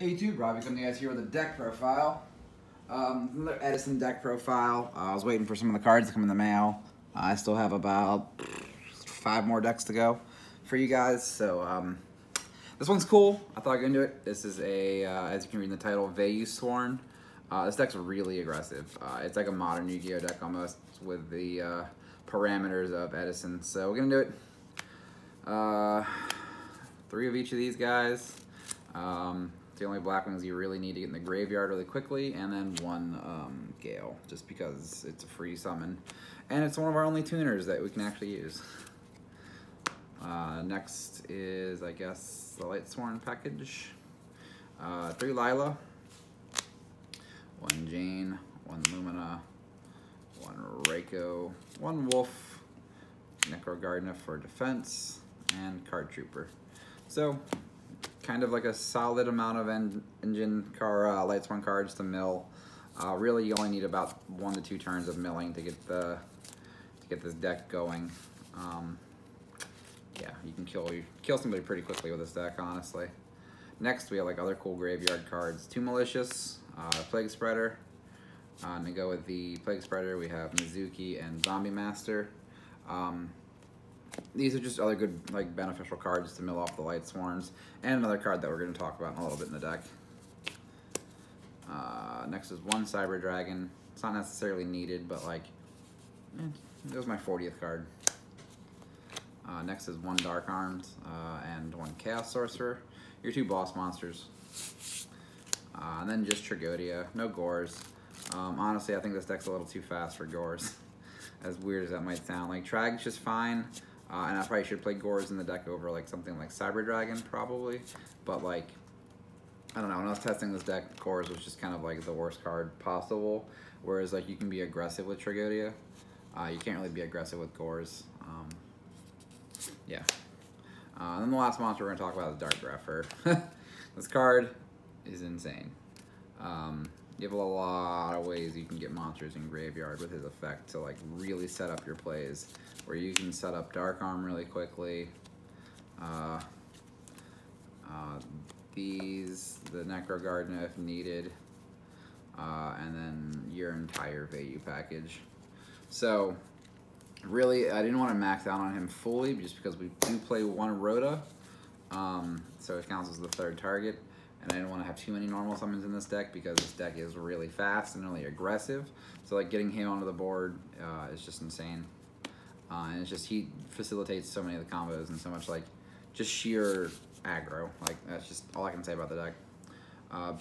Hey YouTube, Robbie coming to you guys here with a deck profile. Another Edison deck profile. I was waiting for some of the cards to come in the mail. I still have about 5 more decks to go for you guys. So this one's cool. I thought I'd go into it. This is a, as you can read in the title, VayuSworn. This deck's really aggressive. It's like a modern Yu-Gi-Oh deck almost with the parameters of Edison. So we're gonna do it. 3 of each of these guys. It's the only black ones you really need to get in the graveyard really quickly, and then 1 Gale, just because it's a free summon. And it's one of our only tuners that we can actually use. Next is, I guess, the VayuSworn package. 3 Lila, 1 Jane, 1 Lumina, 1 Reiko, 1 Wolf, Necro Gardener for defense, and Card Trooper. So, kind of like a solid amount of VayuSworn cards to mill. Really, you only need about 1 to 2 turns of milling to get this deck going. Yeah, you can kill somebody pretty quickly with this deck, honestly. Next, we have like other cool graveyard cards. 2 Malicious, Plague Spreader. To go with the Plague Spreader, we have Mizuki and Zombie Master. These are just other good, like, beneficial cards to mill off the VayuSworns, and another card that we're going to talk about in a little bit in the deck. Next is 1 Cyber Dragon. It's not necessarily needed, but like, it was my 40th card. Next is 1 Dark Arms and 1 Chaos Sorcerer. Your 2 boss monsters. And then just Tragodia. No Gores. Honestly, I think this deck's a little too fast for Gores. As weird as that might sound. Like, Trag's just fine. And I probably should play Gores in the deck over like something like Cyber Dragon, probably. But like, I don't know, when I was testing this deck, Gores was just kind of like the worst card possible. Whereas like you can be aggressive with Tragodia. You can't really be aggressive with Gores. Yeah. And then the last monster we're going to talk about is Dark Grepher. This card is insane. You have a lot of ways you can get monsters in graveyard with his effect to like really set up your plays, where you can set up Dark Arm really quickly. The Necro Gardener if needed, and then your entire Vayu package. So really, I didn't want to max out on him fully just because we do play 1 Rhoda, so it counts as the 3rd target. And I didn't want to have too many normal summons in this deck because this deck is really fast and really aggressive. So like getting him onto the board is just insane. And it's just, he facilitates so many of the combos and so much like just sheer aggro. Like that's just all I can say about the deck.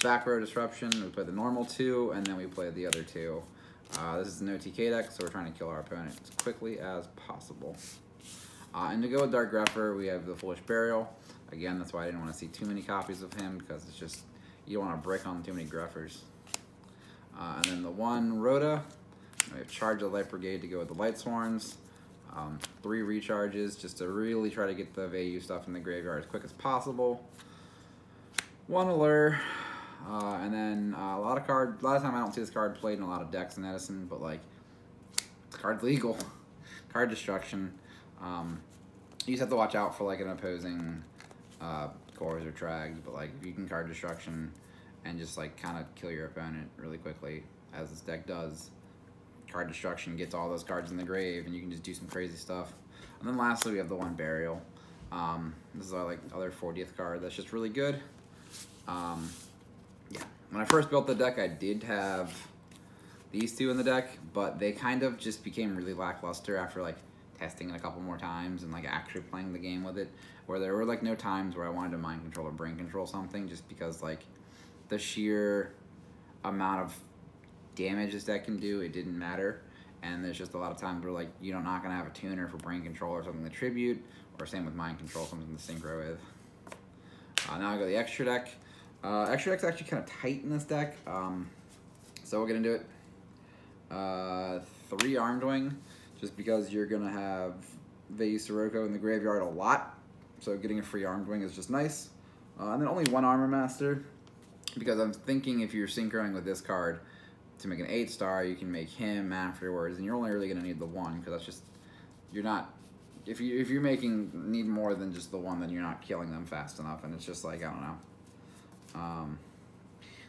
Back row Disruption, we play the normal 2 and then we play the other 2. This is an OTK deck, so we're trying to kill our opponent as quickly as possible. And to go with Dark Grepher, we have the Foolish Burial. Again, that's why I didn't want to see too many copies of him, because it's just, you don't want to break on too many Greffers. And then the 1 Rhoda, we have Charge the Light Brigade to go with the VayuSworns. 3 recharges, just to really try to get the Vayu stuff in the graveyard as quick as possible. 1 Allure, and then a lot of time I don't see this card played in a lot of decks in Edison, but like, this card's legal. Card Destruction. You just have to watch out for like an opposing Gores or Trags, but like you can Card Destruction and just like kind of kill your opponent really quickly, as this deck does. Card Destruction gets all those cards in the grave and you can just do some crazy stuff. And then lastly we have the 1 Burial. This is our like other 40th card that's just really good. Yeah, when I first built the deck I did have these 2 in the deck, but they kind of just became really lackluster after like testing it a couple more times and like actually playing the game with it, where there were like no times where I wanted to mind control or brain control something, just because like the sheer amount of damage this deck can do, it didn't matter. And there's just a lot of times where like you're not gonna have a tuner for brain control or something to tribute, or same with mind control, something to synchro with. Now I go the extra deck. Extra deck's actually kind of tight in this deck, so we'll get into it. 3 Armed Wing, just because you're going to have Vayu Sirocco in the graveyard a lot, so getting a free Armed Wing is just nice. And then only 1 Armor Master, because I'm thinking if you're synchroing with this card to make an 8-star, you can make him afterwards, and you're only really going to need the 1, because that's just, you're not, if you're need more than just the 1, then you're not killing them fast enough, and it's just like, I don't know.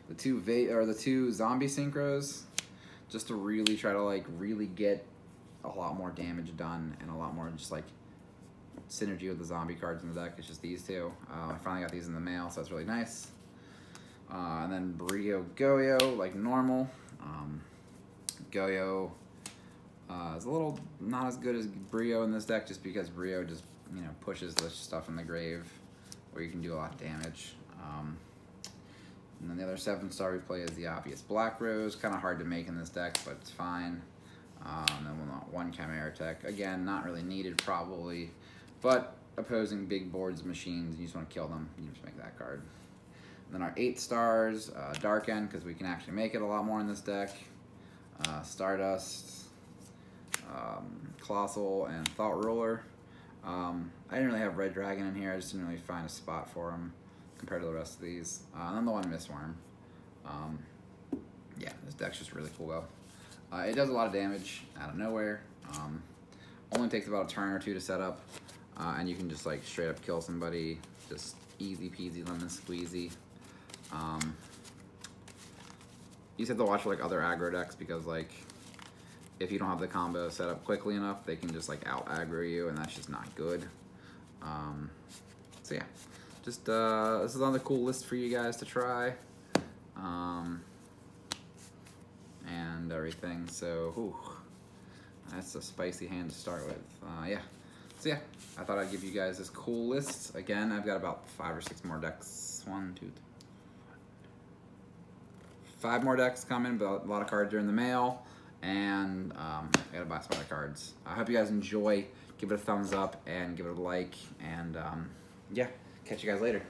the two zombie synchros, just to really try to like really get a lot more damage done and a lot more just like synergy with the zombie cards in the deck. It's just these two. I finally got these in the mail, so that's really nice. And then Brio Goyo, like normal. Goyo is a little not as good as Brio in this deck, just because Brio just, you know, pushes the stuff in the grave where you can do a lot of damage. And then the other 7-star we play is the obvious Black Rose. Kind of hard to make in this deck, but it's fine. And then we'll want one Chimera Tech. Again, not really needed probably, but opposing big boards machines, you just want to kill them, you just make that card. And then our 8 stars, Dark End, because we can actually make it a lot more in this deck. Stardust, Colossal, and Thought Ruler. I didn't really have Red Dragon in here, I just didn't really find a spot for him compared to the rest of these. And then the one VayuSworn. Yeah, this deck's just really cool though. It does a lot of damage out of nowhere. Only takes about a turn or two to set up, and you can just like straight up kill somebody, just easy peasy lemon squeezy. You just have to watch for like other aggro decks, because like if you don't have the combo set up quickly enough, they can just like out aggro you, and that's just not good. So yeah, just this is another cool list for you guys to try, and everything. So whew, that's a spicy hand to start with. Yeah, so yeah, I thought I'd give you guys this cool list. Again, I've got about 5 or 6 more decks. 1, 2, 3, 5 more decks coming, but a lot of cards are in the mail, and I gotta buy some other cards. I hope you guys enjoy. Give it a thumbs up and give it a like, and yeah, catch you guys later.